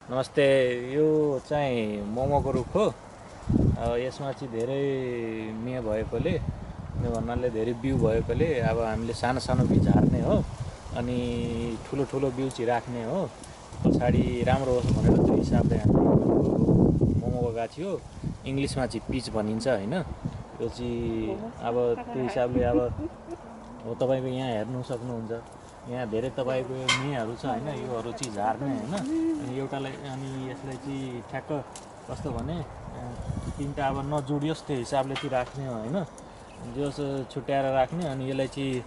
नमस्ते। यो चाहिँ मोमोको रुख हो। यसमा चाहिँ धेरै मेह भएकोले भन्नाले धेरै बिउ भएकोले अब हामीले सानो सानो बिउ झार्ने हो अनि ठुलो ठुलो बिउ चाहिँ राख्ने हो। पछाडि राम्रो होस् भनेर त्यो हिसाबले हामीले मोमोको गाछी हो, इङ्ग्लिसमा चाहिँ पिच भनिन्छ होइन। यो चाहिँ अब त्यो हिसाबले अब तपाईँको यहाँ हेर्नु सक्नुहुन्छ, यहाँ धेरै तपाईँको यो मेहहरू छ होइन, योहरू चाहिँ झार्ने होइन। अनि एउटालाई अनि यसलाई चाहिँ ठ्याक्क कस्तो भने तिनवटा अब नजोडियोस् त्यो हिसाबले चाहिँ राख्ने हो होइन, जस छुट्याएर राख्ने। अनि यसलाई चाहिँ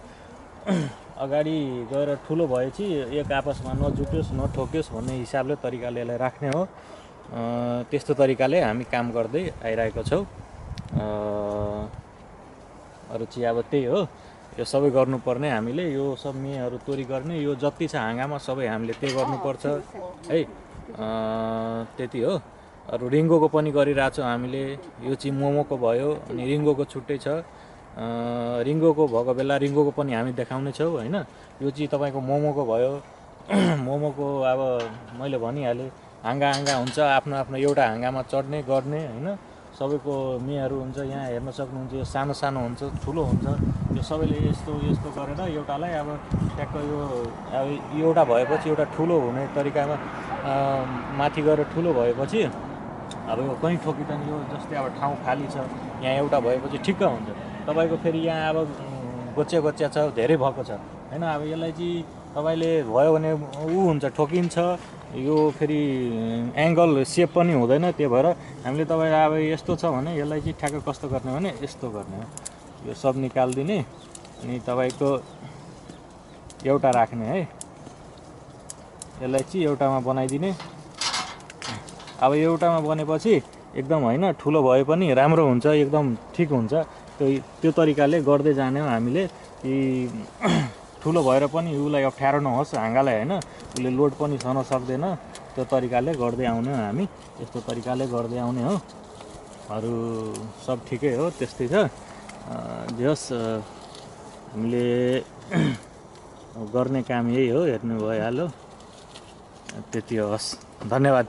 अगाडि गएर ठुलो भएपछि एक आपसमा नजुट्योस् नठोक्योस् भन्ने हिसाबले तरिकाले यसलाई राख्ने हो। त्यस्तो तरिकाले हामी काम गर्दै आइरहेको छौँ। अरू चाहिँ अब त्यही हो, यो सबै गर्नुपर्ने हामीले, यो सब मेहहरू तोरी गर्ने, यो जति छ हाँगामा सबै हामीले त्यही गर्नुपर्छ है। त्यति हो। अरू रिङ्गोको पनि गरिरहेछौँ हामीले। यो चाहिँ मोमोको भयो, अनि रिङ्गोको छुट्टै छ। रिङ्गोको भएको बेला रिङ्गोको पनि हामी देखाउने छौँ होइन। यो चाहिँ तपाईँको मोमोको भयो। मोमोको अब मैले भनिहालेँ, हाँगा हुन्छ, आफ्नो आफ्नो एउटा हाँगामा चढ्ने गर्ने होइन। सबैको मेहहरू हुन्छ, यहाँ हेर्न सक्नुहुन्छ। यो सानो सानो हुन्छ, ठुलो हुन्छ, यो सबैले यस्तो यस्तो गरेर एउटालाई अब ट्याक्क यो अब एउटा भएपछि एउटा ठुलो हुने तरिकामा माथि गएर ठुलो भएपछि अब यो कहीँ ठोकिँदैन। यो जस्तै अब ठाउँ खाली छ, यहाँ एउटा भएपछि ठिक्क हुन्छ। तपाईँको फेरि यहाँ अब गोच्या छ, धेरै भएको छ होइन। अब यसलाई चाहिँ तपाईँले भयो भने ऊ हुन्छ, ठोकिन्छ। यो फेरि एङ्गल सेप पनि हुँदैन। त्यो भएर हामीले तपाईँलाई अब यस्तो छ भने यसलाई चाहिँ ठ्याक्क कस्तो गर्ने भने यस्तो गर्ने हो। यो सब निकालिदिने अनि तपाईँको एउटा राख्ने है। यसलाई चाहिँ एउटामा बनाइदिने। अब एउटामा बनेपछि एकदम होइन, ठुलो भए पनि राम्रो हुन्छ, एकदम ठिक हुन्छ। त्यो तरिकाले गर्दै जाने हो हामीले कि ठुलो भएर पनि उसलाई अप्ठ्यारो नहोस् हाँगालाई होइन, उसले लोड पनि सहन सक्दैन। त्यो तरिकाले गर्दै आउने हो हामी, यस्तो तरिकाले गर्दै आउने हो। अरू सब ठिकै हो, त्यस्तै छ। जस हामीले गर्ने काम यही हो, हेर्नु भइहाल्यो। त्यति होस्, धन्यवाद।